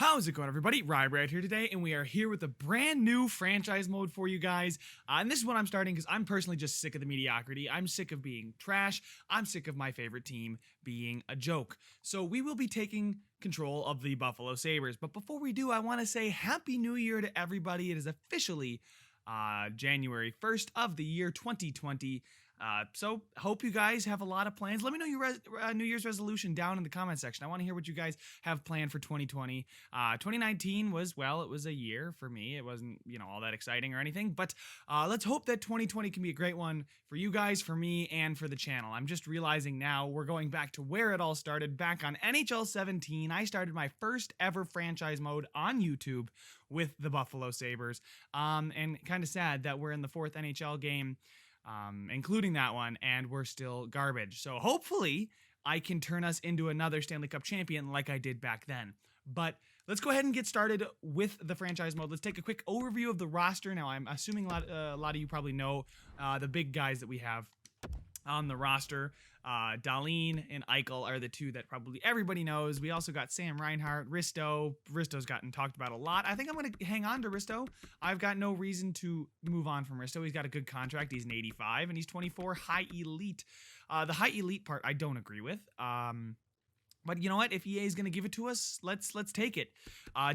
How's it going, everybody? Rybrad here today, and we are here with a brand new franchise mode for you guys. And this is what I'm starting because I'm personally just sick of the mediocrity. I'm sick of being trash. I'm sick of my favorite team being a joke. So we will be taking control of the Buffalo Sabres. But before we do, I want to say Happy New Year to everybody. It is officially January 1st of the year 2020. So hope you guys have a lot of plans. Let me know your New Year's resolution down in the comment section. I want to hear what you guys have planned for 2020. 2019 was, well, it was a year for me. It wasn't, all that exciting or anything, but let's hope that 2020 can be a great one for you guys, for me, and for the channel. I'm just realizing now we're going back to where it all started, back on NHL 17. I started my first ever franchise mode on YouTube with the Buffalo Sabres, and kind of sad that we're in the fourth NHL game, including that one, and we're still garbage. So hopefully I can turn us into another Stanley Cup champion like I did back then. But let's go ahead and get started with the franchise mode. Let's take a quick overview of the roster. Now, I'm assuming a lot of you probably know the big guys that we have on the roster. Dillon and Eichel are the two that probably everybody knows. We also got Sam Reinhart, Risto. Risto's gotten talked about a lot. I think I'm going to hang on to Risto. I've got no reason to move on from Risto. He's got a good contract. He's an 85 and he's 24, high elite. The high elite part I don't agree with. But you know what? If EA is going to give it to us, let's take it.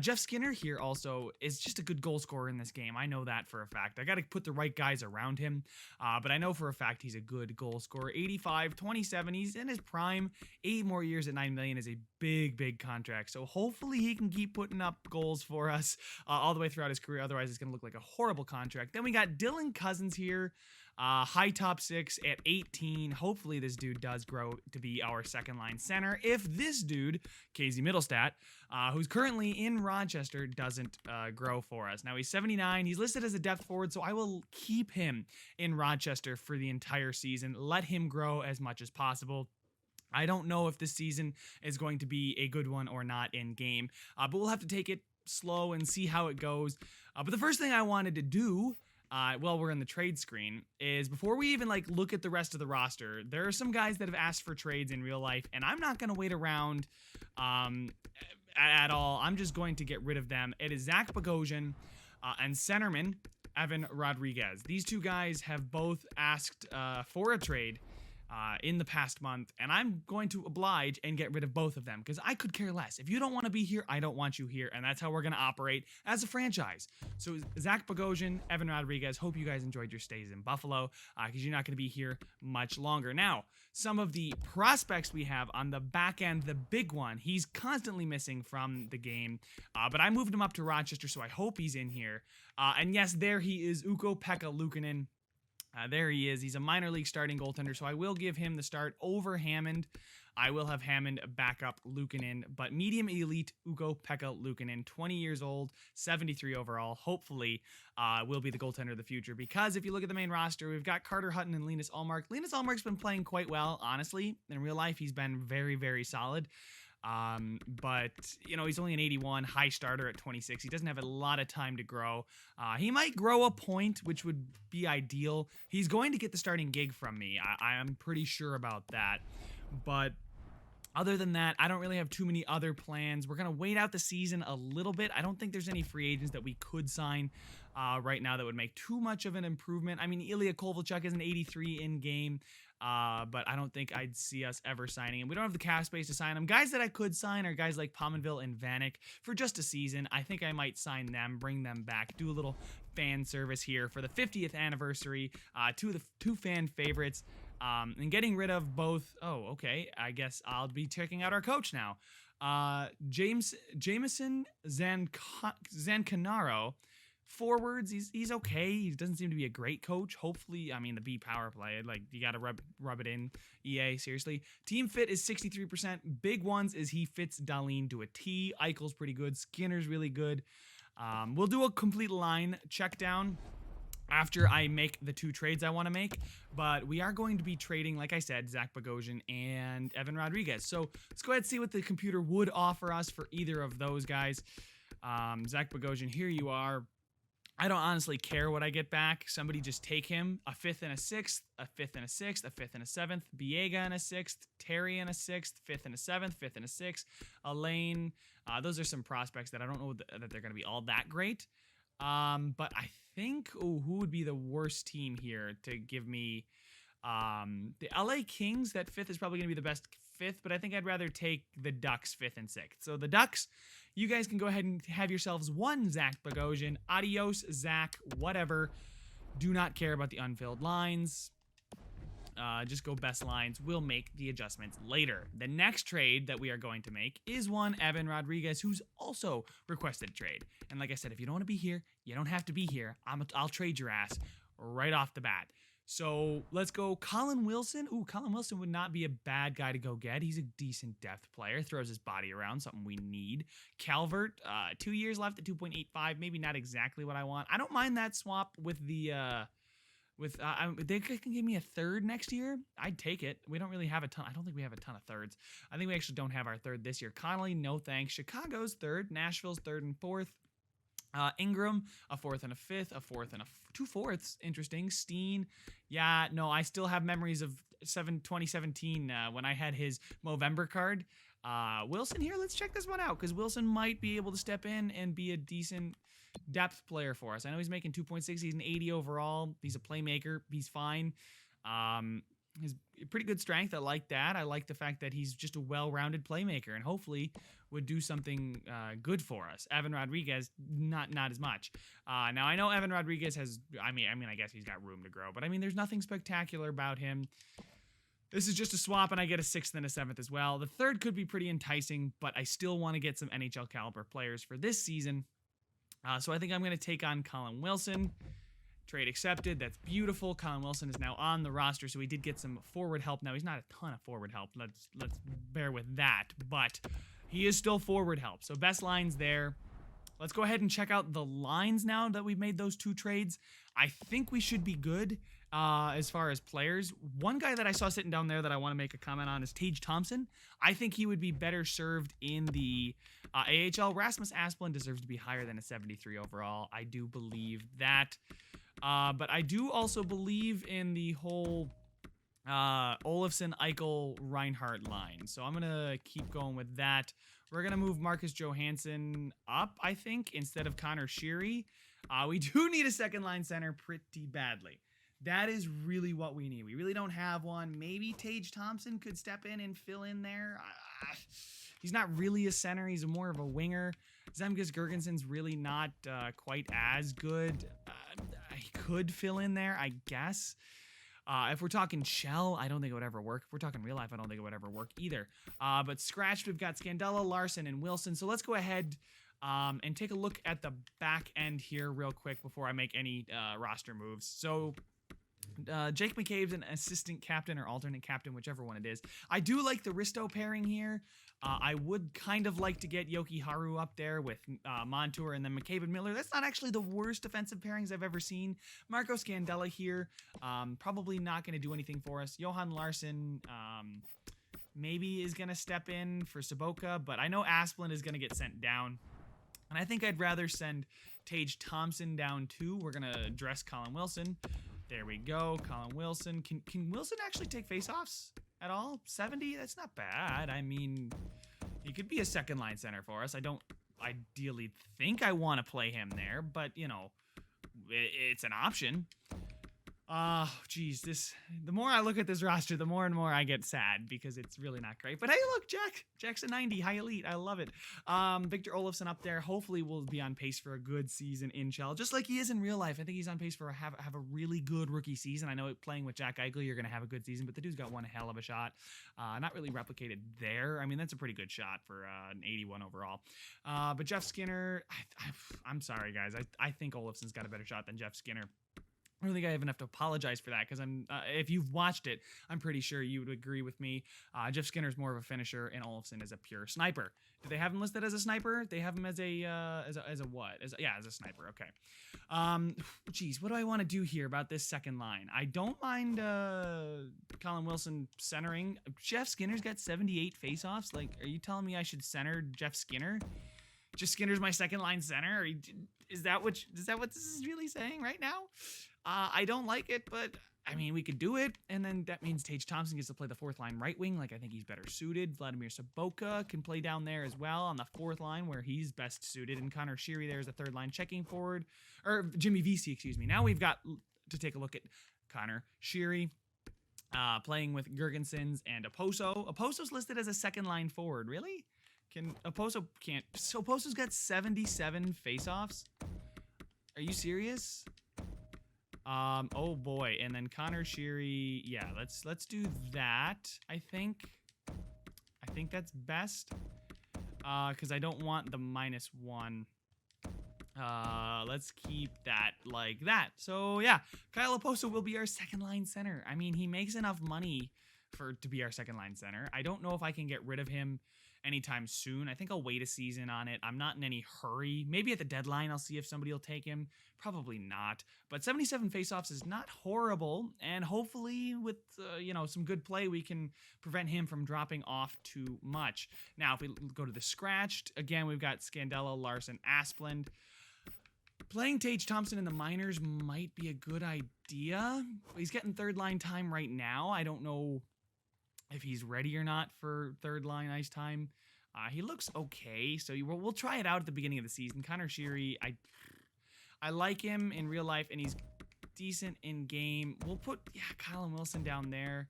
Jeff Skinner here also is just a good goal scorer in this game. I know that for a fact. I got to put the right guys around him. But I know for a fact he's a good goal scorer. 85, 27. He's in his prime. 8 more years at $9 million is a big contract. So hopefully he can keep putting up goals for us all the way throughout his career. Otherwise, it's going to look like a horrible contract. Then we got Dillon Cousins here. High top 6 at 18. Hopefully this dude does grow to be our second line center. If this dude, Casey Middlestat, who's currently in Rochester, doesn't grow for us. Now he's 79. He's listed as a depth forward, so I will keep him in Rochester for the entire season. Let him grow as much as possible. I don't know if this season is going to be a good one or not in game, but we'll have to take it slow and see how it goes. But the first thing I wanted to do while we're in the trade screen is before we even look at the rest of the roster, there are some guys that have asked for trades in real life, and I'm not going to wait around at all. I'm just going to get rid of them. It is Zach Bogosian and centerman Evan Rodriguez. These two guys have both asked for a trade in the past month, and I'm going to oblige and get rid of both of them because I could care less. If you don't want to be here, I don't want you here, and that's how we're going to operate as a franchise. So Zach Bogosian, Evan Rodriguez, hope you guys enjoyed your stays in Buffalo because you're not going to be here much longer. Now, some of the prospects we have on the back end, the big one, he's constantly missing from the game, but I moved him up to Rochester, so I hope he's in here. And yes, there he is, Ukko-Pekka Luukkonen. There he is. He's a minor league starting goaltender, so I will give him the start over Hammond. I will have Hammond back up Luukkonen, but medium elite Ukko-Pekka Luukkonen, 20 years old, 73 overall, hopefully will be the goaltender of the future, because if you look at the main roster, we've got Carter Hutton and Linus Ullmark. Linus Ullmark's been playing quite well, honestly. In real life, he's been very solid. But he's only an 81, high starter at 26. He doesn't have a lot of time to grow. He might grow a point, which would be ideal. He's going to get the starting gig from me. I am pretty sure about that. But other than that, I don't really have too many other plans. We're going to wait out the season a little bit. I don't think there's any free agents that we could sign right now that would make too much of an improvement. I mean, Ilya Kovalchuk is an 83 in game. But I don't think I'd see us ever signing him. We don't have the cap space to sign him. Guys that I could sign are guys like Pominville and Vanek for just a season. I think I might sign them, bring them back, do a little fan service here for the 50th anniversary. Two fan favorites. And getting rid of both. Oh, okay. I guess I'll be checking out our coach now. Jameson Zancanaro. Forwards, he's okay. He doesn't seem to be a great coach. Hopefully, I mean, the B power play, you got to rub it in, EA, seriously. Team fit is 63%. Big ones is he fits Dillon to a T. Eichel's pretty good. Skinner's really good. We'll do a complete line check down after I make the 2 trades I want to make, but we are going to be trading, like I said, Zach Bogosian and Evan Rodriguez. So let's go ahead and see what the computer would offer us for either of those guys. Zach Bogosian, here you are. I don't honestly care what I get back. Somebody just take him. A fifth and a sixth, a fifth and a sixth, a fifth and a seventh, Biega and a sixth, Terry and a sixth, fifth and a seventh, fifth and a sixth, Elaine. Those are some prospects that I don't know that they're going to be all that great. But I think, who would be the worst team here to give me? The LA Kings, that fifth is probably going to be the best fifth, but I think I'd rather take the Ducks fifth and sixth. So the Ducks, you guys can go ahead and have yourselves one Zach Bogosian. Adios, Zach, whatever. Do not care about the unfilled lines. Just go best lines. We'll make the adjustments later. The next trade that we are going to make is one Evan Rodriguez, who's also requested a trade. And like I said, if you don't want to be here, you don't have to be here. I'll trade your ass right off the bat. So let's go Colin Wilson. Ooh, Colin Wilson would not be a bad guy to go get. He's a decent depth player. Throws his body around, something we need. Calvert, 2 years left at 2.85. Maybe not exactly what I want. I don't mind that swap with the... they can give me a third next year. I'd take it. We don't really have a ton. I don't think we have a ton of thirds. I think we actually don't have our third this year. Connolly, no thanks. Chicago's third. Nashville's third and fourth. Ingram, a fourth and a fifth, a fourth and two fourths. Interesting. Steen. Yeah, no, I still have memories of 2017 when I had his Movember card. Wilson here, let's check this one out because Wilson might be able to step in and be a decent depth player for us. I know he's making 2.6. He's an 80 overall. He's a playmaker. He's fine. He's pretty good strength. I like that. I like the fact that he's just a well-rounded playmaker and hopefully would do something good for us. Evan Rodriguez, not as much. Now I know Evan Rodriguez has. I mean, I guess he's got room to grow, but I mean, there's nothing spectacular about him. This is just a swap, and I get a sixth and a seventh as well. The third could be pretty enticing, but I still want to get some NHL caliber players for this season. So I think I'm going to take on Colin Wilson. Trade accepted. That's beautiful. Colin Wilson is now on the roster, so we did get some forward help. Now, he's not a ton of forward help. Let's bear with that, but he is still forward help. So best lines there. Let's go ahead and check out the lines now that we've made those two trades. I think we should be good as far as players. One guy that I saw sitting down there that I want to make a comment on is Tage Thompson. I think he would be better served in the AHL. Rasmus Asplund deserves to be higher than a 73 overall. I do believe that. But I do also believe in the whole Olofsson, Eichel, Reinhardt line. So I'm going to keep going with that. We're going to move Marcus Johansson up, I think, instead of Connor Sheary. We do need a second line center pretty badly. That is really what we need. We really don't have one. Maybe Tage Thompson could step in and fill in there. He's not really a center. He's more of a winger. Zemgus Girgenson's really not quite as good. He could fill in there, I guess. If we're talking shell, I don't think it would ever work. If we're talking real life, I don't think it would ever work either. But scratched, we've got Scandella, Larson, and Wilson. So let's go ahead and take a look at the back end here real quick before I make any roster moves. So Jake McCabe's an assistant captain or alternate captain, whichever one it is. I do like the Risto pairing here. I would kind of like to get Yoki Haru up there with Montour and then McCabe and Miller. That's not actually the worst defensive pairings I've ever seen. Marco Scandella here, probably not going to do anything for us. Johan Larsson maybe is going to step in for Saboka, but I know Asplund is going to get sent down. And I think I'd rather send Tage Thompson down too. We're going to address Colin Wilson. There we go, Colin Wilson. Can Wilson actually take faceoffs at all? 70? That's not bad. I mean, he could be a second line center for us. I don't ideally think I want to play him there, but you know, it's an option. Geez, the more I look at this roster, the more and more I get sad because it's really not great. But hey, look, Jack's a 90, high elite. I love it. Victor Olofsson up there. Hopefully we'll be on pace for a good season in Shell, just like he is in real life. I think he's on pace for have a really good rookie season. I know playing with Jack Eichel, you're going to have a good season, but the dude's got one hell of a shot. Not really replicated there. I mean, that's a pretty good shot for an 81 overall. But Jeff Skinner, I'm sorry, guys. I think Olofsson's got a better shot than Jeff Skinner. I don't think I have enough to apologize for that because if you've watched it, I'm pretty sure you would agree with me. Jeff Skinner's more of a finisher and Olofsson is a pure sniper. Do they have him listed as a sniper? They have him as a what? As a sniper. Okay. Geez, what do I want to do here about this second line? I don't mind Colin Wilson centering. Jeff Skinner's got 78 faceoffs. Like, are you telling me I should center Jeff Skinner? just Skinner's my second line center? Is that what this is really saying right now? I don't like it, but I mean, we could do it, and then that means Tage Thompson gets to play the fourth line right wing. Like, I think he's better suited. Vladimir Sobotka can play down there as well on the fourth line where he's best suited, and Connor Sheary there is the third line checking forward, or Jimmy Vesey, excuse me. Now we've got to take a look at Connor Sheary playing with Girgensons and Oposo. Oposo's listed as a second line forward. Really? Oposo can't. So Oposo's got 77 faceoffs. Are you serious? Oh boy, and then Connor Sheary, yeah, let's do that. I think that's best. Because I don't want the -1. Let's keep that like that. So yeah, Kyle Oposo will be our second line center. I mean, he makes enough money to be our second line center. I don't know if I can get rid of him anytime soon. I think I'll wait a season on it. I'm not in any hurry. Maybe at the deadline I'll see if somebody will take him. Probably not. But 77 faceoffs is not horrible, and hopefully with some good play we can prevent him from dropping off too much. Now if we go to the scratched, again we've got Scandella, Larson, Asplund. Playing Tage Thompson in the minors might be a good idea. He's getting third line time right now. I don't know if he's ready or not for third line ice time. He looks okay, so we'll try it out at the beginning of the season. Connor Sheary, I like him in real life, and he's decent in game. We'll put Colin Wilson down there.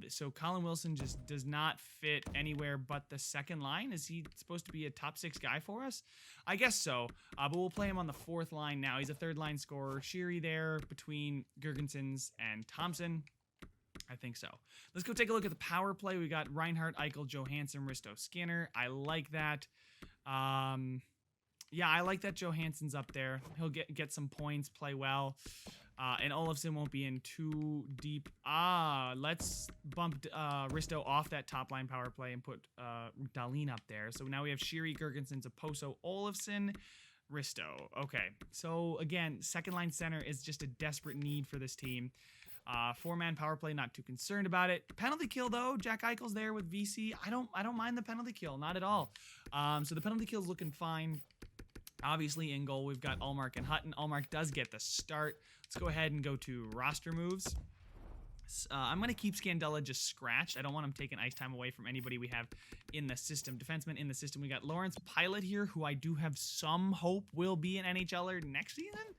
So Colin Wilson just does not fit anywhere but the second line. Is he supposed to be a top 6 guy for us? I guess so, but we'll play him on the fourth line now. He's a third line scorer. Sheary there between Girgensons and Thompson. I think so. Let's go take a look at the power play. We got Reinhart, Eichel, Johansson, Risto, Skinner. I like that. I like that Johansson's up there. He'll get some points, play well. And Olofsson won't be in too deep. Let's bump Risto off that top line power play and put Dahlin up there. So now we have Sheary, Girgensons, Oposo, Olofsson, Risto. Okay, so again, second line center is just a desperate need for this team. 4-man power play, not too concerned about it. Penalty kill though, Jack Eichel's there with VC. I don't mind the penalty kill, not at all. So the penalty kill's looking fine. Obviously in goal we've got Ullmark and Hutton. Ullmark does get the start. Let's go ahead and go to roster moves. I'm going to keep Scandella just scratched. I don't want him taking ice time away from anybody we have in the system. Defenseman in the system, we got Lawrence Pilot here, who I do have some hope will be an NHLer next season.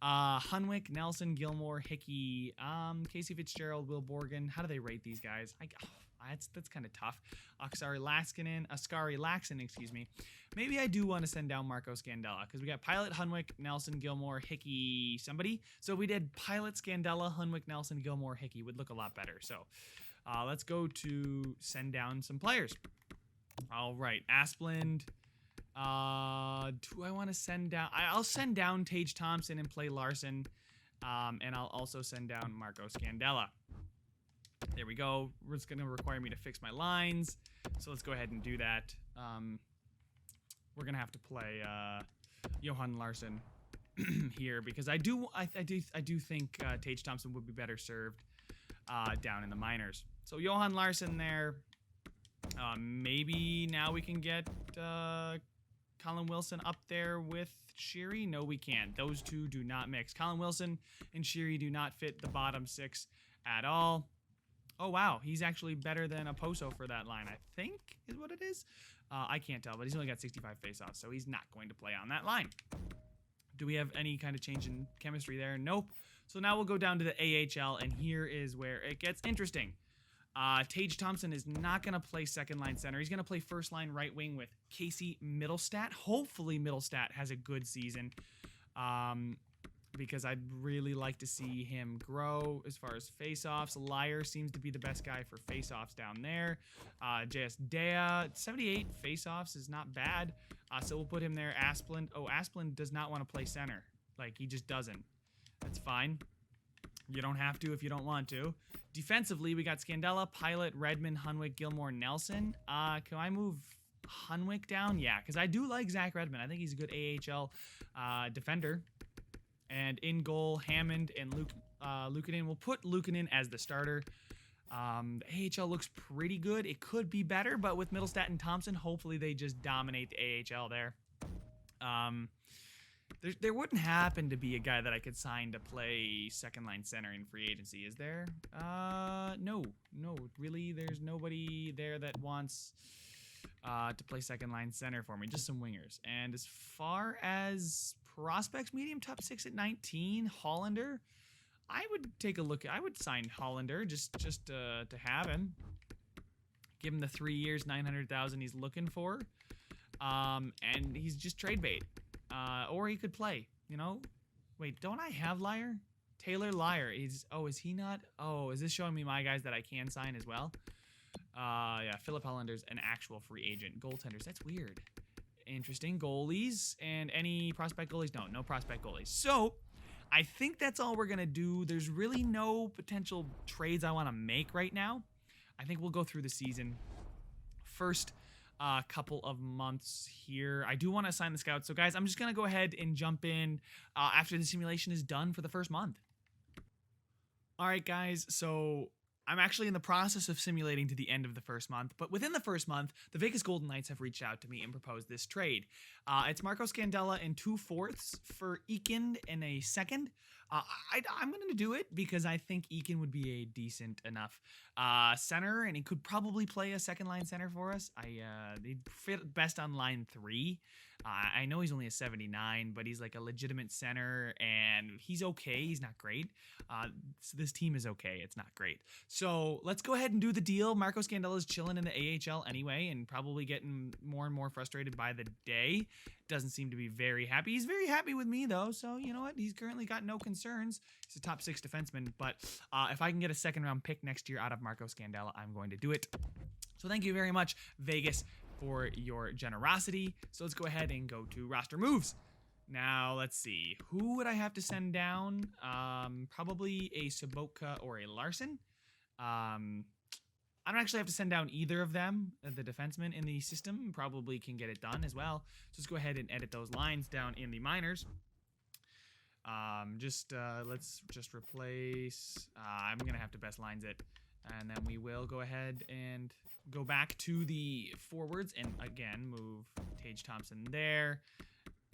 Hunwick, Nelson, Gilmore, Hickey, Casey Fitzgerald, Will Borgen. How do they rate these guys? That's kind of tough. Askari Laxon, excuse me. Maybe I do want to send down Marco Scandella because we got Pilot, Hunwick, Nelson, Gilmore, Hickey, somebody. So if we did Pilot, Scandella, Hunwick, Nelson, Gilmore, Hickey, would look a lot better. So let's go to send down some players. All right, Asplund. Do I want to send down? I'll send down Tage Thompson and play Larson, and I'll also send down Marco Scandella. There we go. It's going to require me to fix my lines, so let's go ahead and do that. We're going to have to play Johan Larson here because I do think Tage Thompson would be better served down in the minors. So Johan Larson there. Maybe now we can get Colin Wilson up there with Sheary. No, we can't. Those two do not mix. Colin Wilson and Sheary do not fit the bottom 6 at all. Oh, wow. He's actually better than Oposo for that line, I think is what it is. I can't tell, but he's only got 65 faceoffs, so he's not going to play on that line. Do we have any kind of change in chemistry there? Nope. So now we'll go down to the AHL, and here is where it gets interesting. Tage Thompson is not going to play second line center. He's going to play first line right wing with Casey Middlestat. Hopefully Middlestat has a good season because I'd really like to see him grow as far as faceoffs. Liar seems to be the best guy for faceoffs down there. JS Dea, 78 faceoffs is not bad. So we'll put him there. Asplund. Oh, Asplund does not want to play center. Like, he just doesn't. That's fine. You don't have to if you don't want to. Defensively, we got Scandella, Pilot, Redmond, Hunwick, Gilmore, Nelson. Can I move Hunwick down? Yeah, because I do like Zach Redmond. I think he's a good AHL defender. And in goal, Hammond and Luukkonen. We'll put Luukkonen as the starter. The AHL looks pretty good. It could be better, but with Middlestat and Thompson, hopefully they just dominate the AHL there. There wouldn't happen to be a guy that I could sign to play second line center in free agency, is there? No, really, there's nobody there that wants to play second line center for me, just some wingers. And as far as prospects, medium top 6 at 19, Hollander, I would take a look. I would sign Hollander just to have him. Give him the 3 years, $900,000 he's looking for. And he's just trade bait. Or he could play, you know? Wait, don't I have Liar? Taylor Liar. Is he not? Oh, is this showing me my guys that I can sign as well? Yeah, Philip Hollander's an actual free agent. Goaltenders, that's weird. Interesting. Goalies and any prospect goalies? No prospect goalies. So, I think that's all we're going to do. There's really no potential trades I want to make right now. I think we'll go through the season. First couple of months here. I do want to assign the scouts. So, guys, I'm just going to go ahead and jump in after the simulation is done for the first month. All right, guys. So, I'm actually in the process of simulating to the end of the first month, but within the first month, the Vegas Golden Knights have reached out to me and proposed this trade. It's Marco Scandella in 2/4 for Eakin in a second. I'm going to do it because I think Eakin would be a decent enough center, and he could probably play a second line center for us. They'd fit best on line 3. I know he's only a 79, but he's like a legitimate center, and he's okay. He's not great. So this team is okay. It's not great. So let's go ahead and do the deal. Marco Scandella's chilling in the AHL anyway, and probably getting more and more frustrated by the day. Doesn't seem to be very happy. He's very happy with me, though, so you know what? He's currently got no concerns. He's a top 6 defenseman, but if I can get a second-round pick next year out of Marco Scandella, I'm going to do it. So thank you very much, Vegas, for your generosity. So let's go ahead and go to roster moves. Now, let's see. Who would I have to send down? Probably a Sobotka or a Larson. I don't actually have to send down either of them. The defensemen in the system probably can get it done as well. So let's go ahead and edit those lines down in the minors. Let's just replace. I'm going to have to best lines it. And then we will go ahead and go back to the forwards and again move Tage Thompson there.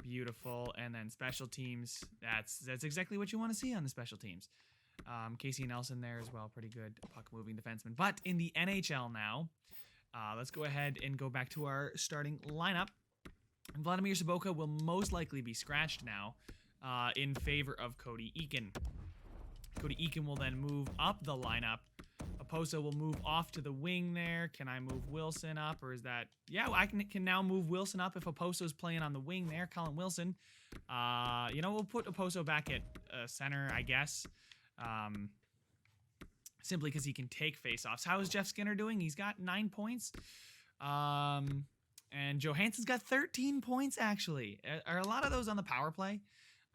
Beautiful. And then special teams. That's exactly what you want to see on the special teams. Casey Nelson there as well. Pretty good puck moving defenseman. But in the NHL now, let's go ahead and go back to our starting lineup. And Vladimir Sobotka will most likely be scratched now in favor of Cody Eakin. Cody Eakin will then move up the lineup. Oposo will move off to the wing there. Can I move Wilson up, or is that... Yeah, I can now move Wilson up if Oposo's playing on the wing there. Colin Wilson. We'll put Oposo back at center, I guess. Simply because he can take faceoffs. How is Jeff Skinner doing? He's got 9 points. And Johansson's got 13 points, actually. Are a lot of those on the power play?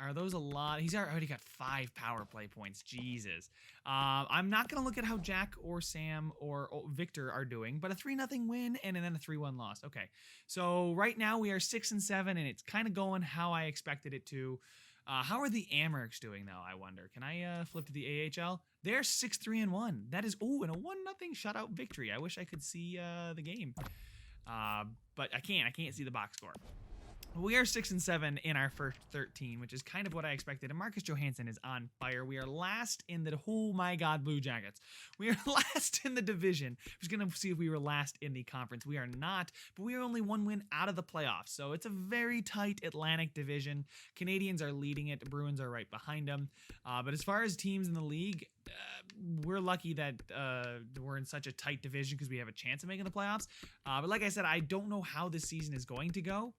Are those a lot? He's already got 5 power play points. Jesus. I'm not going to look at how Jack or Sam or Victor are doing, but a 3-0 win and then a 3-1 loss. Okay. So right now we are 6-7, and it's kind of going how I expected it to. How are the Amherst doing, though, I wonder? Can I flip to the AHL? They're 6-3-1. That is, and a 1-0 shutout victory. I wish I could see the game. But I can't. I can't see the box score. We are 6-7 in our first 13, which is kind of what I expected. And Marcus Johansson is on fire. We are last in the, oh my God, Blue Jackets. We are last in the division. I was going to see if we were last in the conference. We are not, but we are only 1 win out of the playoffs. So it's a very tight Atlantic division. Canadians are leading it. The Bruins are right behind them. But as far as teams in the league, we're lucky that we're in such a tight division because we have a chance of making the playoffs. But like I said, I don't know how this season is going to go.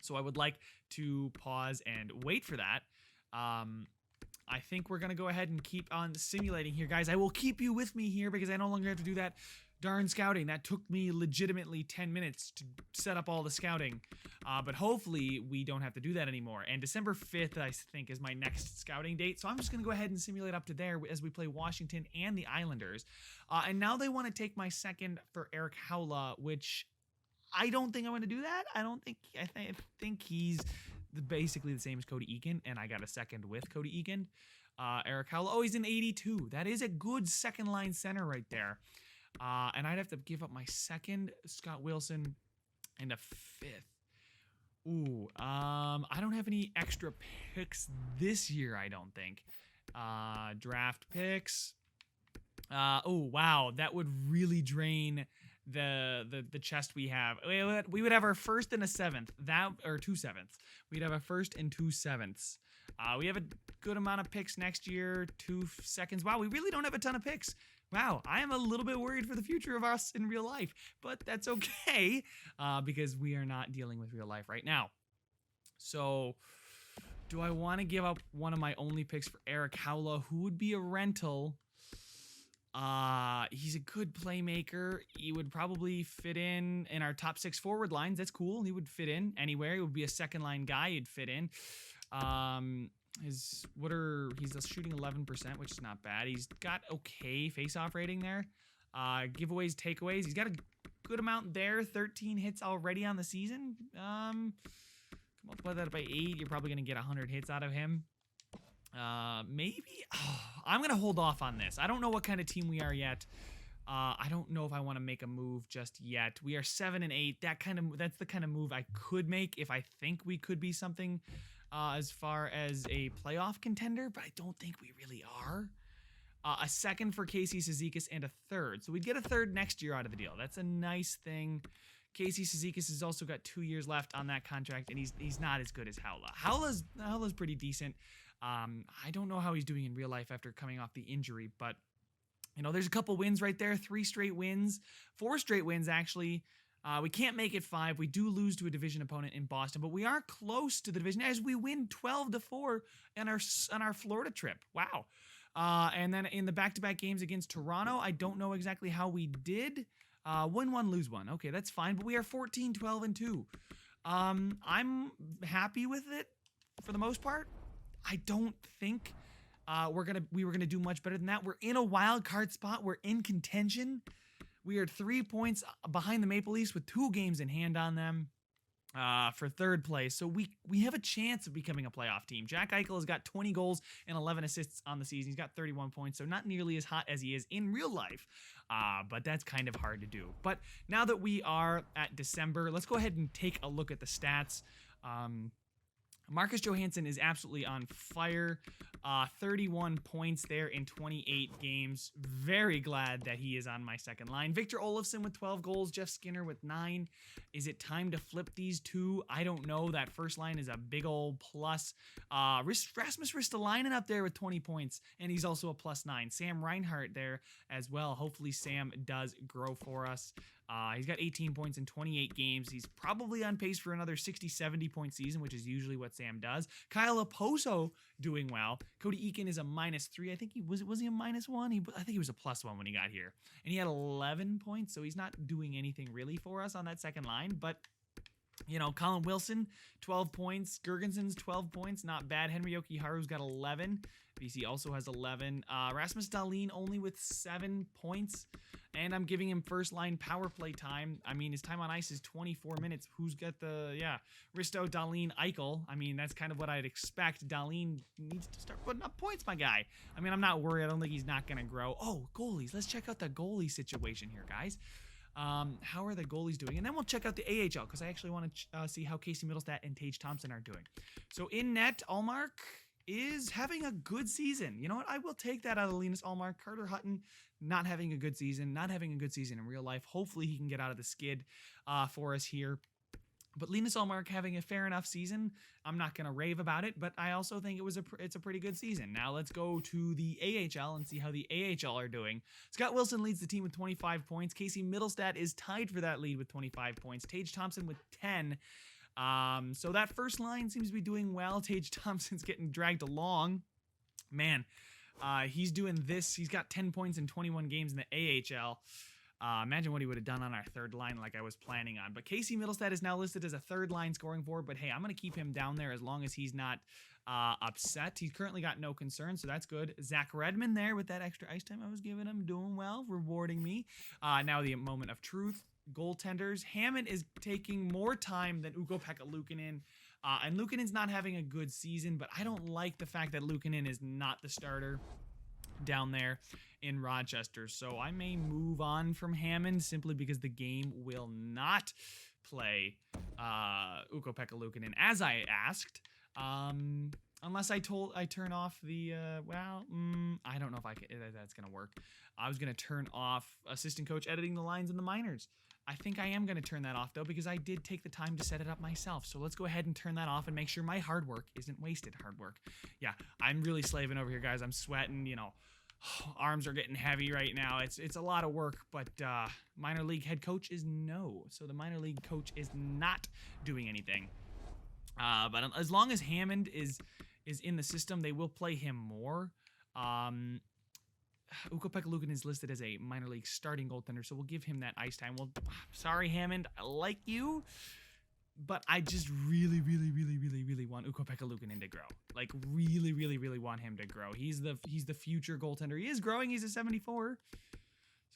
So I would like to pause and wait for that. I think we're going to go ahead and keep on simulating here, guys. I will keep you with me here because I no longer have to do that darn scouting. That took me legitimately 10 minutes to set up all the scouting. But hopefully we don't have to do that anymore. And December 5th, I think, is my next scouting date. So I'm just going to go ahead and simulate up to there as we play Washington and the Islanders. And now they want to take my second for Eric Howla, which... I don't think I'm going to do that. I think he's basically the same as Cody Eakin, and I got a second with Cody Eakin. Eric Howell. Oh, he's an 82. That is a good second line center right there. And I'd have to give up my second, Scott Wilson, and a fifth. Ooh, I don't have any extra picks this year, I don't think. Draft picks. Oh, wow, that would really drain the chest we have. We would have our first and a seventh, or 2 sevenths. We'd have a first and 2 sevenths. We have a good amount of picks next year, 2 seconds. Wow, we really don't have a ton of picks. Wow, I am a little bit worried for the future of us in real life, but that's okay because we are not dealing with real life right now. So, do I want to give up one of my only picks for Eric Howell, who would be a rental? He's a good playmaker. He would probably fit in our top 6 forward lines. That's cool. He would fit in anywhere. He would be a second line guy. He'd fit in. He's shooting 11%, which is not bad. He's got okay face-off rating there. Giveaways, takeaways. He's got a good amount there. 13 hits already on the season. Multiply that by 8. You're probably gonna get 100 hits out of him. Maybe I'm gonna hold off on this. I don't know what kind of team we are yet. I don't know if I want to make a move just yet. We are 7 and 8. That's the kind of move I could make if I think we could be something as far as a playoff contender, but I don't think we really are. A second for Casey Cizikas and a third. So we'd get a third next year out of the deal. That's a nice thing. Casey Cizikas has also got 2 years left on that contract, and he's not as good as Howell. Howell's pretty decent. I don't know how he's doing in real life after coming off the injury, but there's a couple wins right there. 3 straight wins, 4 straight wins actually. We can't make it 5. We do lose to a division opponent in Boston, but we are close to the division as we win 12-4 on our Florida trip. Wow. And then in the back-to-back games against Toronto, I don't know exactly how we did. Win 1, lose 1. Okay, that's fine, but we are 14, 12, and 2. I'm happy with it for the most part. I don't think we were gonna do much better than that. We're in a wild card spot. We're in contention. We are 3 points behind the Maple Leafs with 2 games in hand on them for third place. So we have a chance of becoming a playoff team. Jack Eichel has got 20 goals and 11 assists on the season. He's got 31 points, so not nearly as hot as he is in real life. But that's kind of hard to do. But now that we are at December, let's go ahead and take a look at the stats. Marcus Johansson is absolutely on fire. 31 points there in 28 games. Very glad that he is on my second line. Victor Olofsson with 12 goals. Jeff Skinner with 9. Is it time to flip these two? I don't know. That first line is a big old plus. Rasmus Ristolainen up there with 20 points, and he's also a +9. Sam Reinhart there as well. Hopefully Sam does grow for us. He's got 18 points in 28 games. He's probably on pace for another 60-70 point season, which is usually what Sam does. Kyle Oposo doing well. Cody Eakin is a -3. I think was he a -1? I think he was a +1 when he got here. And he had 11 points, so he's not doing anything really for us on that second line. But, Colin Wilson, 12 points. Gergenson's 12 points. Not bad. Henry Jokiharu's got 11. BC also has 11. Rasmus Dahlin only with 7 points. And I'm giving him first line power play time. I mean, his time on ice is 24 minutes. Who's got Risto, Dahlin, Eichel. I mean, that's kind of what I'd expect. Dahlin needs to start putting up points, my guy. I mean, I'm not worried. I don't think he's not going to grow. Oh, goalies. Let's check out the goalie situation here, guys. How are the goalies doing? And then we'll check out the AHL because I actually want to see how Casey Middlestat and Tage Thompson are doing. So in net, Allmark is having a good season. You know what? I will take that out of Linus Allmark. Carter Hutton not having a good season in real life. Hopefully he can get out of the skid for us here. But Linus Allmark having a fair enough season. I'm not going to rave about it, but I also think it's a pretty good season. Now let's go to the AHL and see how the AHL are doing. Scott Wilson leads the team with 25 points. Casey Middlestat is tied for that lead with 25 points. Tage Thompson with 10. So that first line seems to be doing well. Tage Thompson's getting dragged along. Man, he's doing this. He's got 10 points in 21 games in the AHL. Imagine what he would have done on our third line like I was planning on. But Casey Middlestat is now listed as a third line scoring forward. But hey, I'm going to keep him down there as long as he's not upset. He's currently got no concern, so that's good. Zach Redmond there with that extra ice time I was giving him, doing well, rewarding me. Now the moment of truth. goaltenders. Hammond is taking more time than Ukko-Pekka Luukkonen. And Luukkonen's not having a good season, but I don't like the fact that Luukkonen is not the starter down there in Rochester. So I may move on from Hammond simply because the game will not play Ukko-Pekka Luukkonen as I asked. Unless I turn off the, I don't know if that's going to work. I was going to turn off assistant coach editing the lines in the minors. I think I am going to turn that off, though, because I did take the time to set it up myself. So let's go ahead and turn that off and make sure my hard work isn't wasted hard work. Yeah, I'm really slaving over here, guys. I'm sweating, arms are getting heavy right now. It's a lot of work, but minor league head coach is no. So the minor league coach is not doing anything. But as long as Hammond is in the system, they will play him more. Ukko-Pekka Luukkonen is listed as a minor league starting goaltender, so we'll give him that ice time. Well, sorry, Hammond, I like you, but I just really, really, really, really, really want Ukko-Pekka Luukkonen to grow. Like, really, really, really want him to grow. He's the future goaltender. He is growing. He's a 74.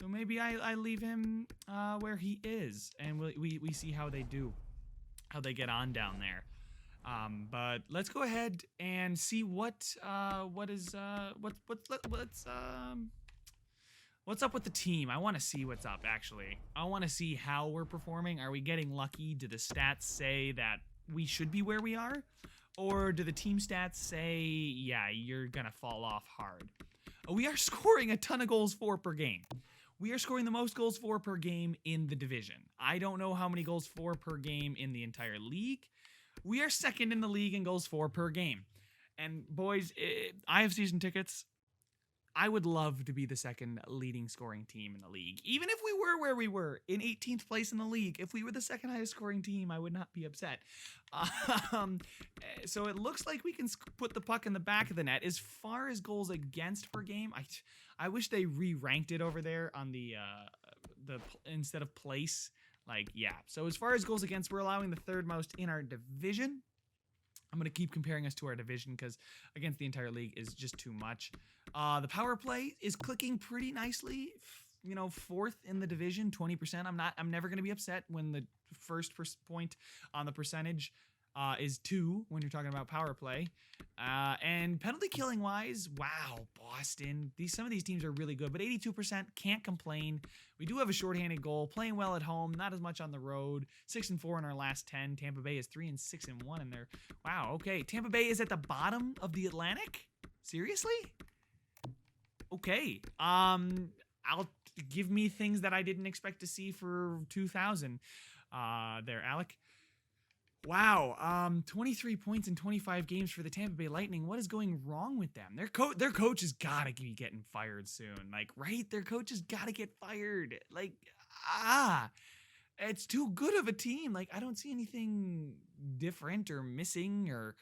So maybe I leave him where he is, and we see how they do, how they get on down there. But let's go ahead and see what's up with the team. I want to see what's up, actually. I want to see how we're performing. Are we getting lucky? Do the stats say that we should be where we are? Or do the team stats say, yeah, you're gonna fall off hard? We are scoring a ton of goals for per game. We are scoring the most goals for per game in the division. I don't know how many goals for per game in the entire league. We are second in the league in goals for per game. And boys, I have season tickets. I would love to be the second leading scoring team in the league. Even if we were where we were, in 18th place in the league, if we were the second highest scoring team, I would not be upset. So it looks like we can put the puck in the back of the net. As far as goals against per game, I wish they re-ranked it over there on the instead of place. Like, yeah. So as far as goals against, we're allowing the third most in our division. I'm going to keep comparing us to our division because against the entire league is just too much. The power play is clicking pretty nicely. Fourth in the division, 20%. I'm never going to be upset when the first point on the percentage is 2 when you're talking about power play. And penalty killing wise, wow, Boston. Some of these teams are really good, but 82% can't complain. We do have a shorthanded goal, playing well at home, not as much on the road. 6-4 in our last 10. Tampa Bay is 3-6-1 in there. Wow, okay. Tampa Bay is at the bottom of the Atlantic? Seriously? Okay. I'll give me things that I didn't expect to see for 2000. There, Alec. Wow, 23 points in 25 games for the Tampa Bay Lightning. What is going wrong with them? Their coach has got to be getting fired soon. Like, right? Their coach has got to get fired. Like, it's too good of a team. Like, I don't see anything different or missing or,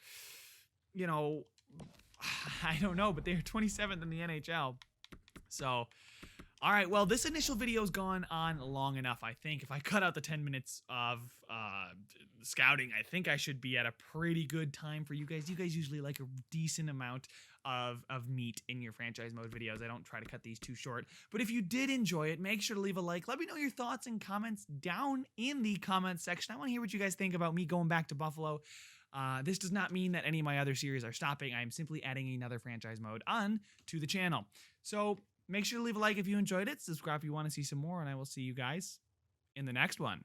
I don't know, but they're 27th in the NHL. So, all right, well, this initial video's gone on long enough, I think. If I cut out the 10 minutes of scouting, I think I should be at a pretty good time for you guys. You guys usually like a decent amount of meat in your franchise mode videos. I don't try to cut these too short. But if you did enjoy it, make sure to leave a like. Let me know your thoughts and comments down in the comments section. I want to hear what you guys think about me going back to Buffalo. This does not mean that any of my other series are stopping. I am simply adding another franchise mode on to the channel. So make sure to leave a like if you enjoyed it. Subscribe if you want to see some more, and I will see you guys in the next one.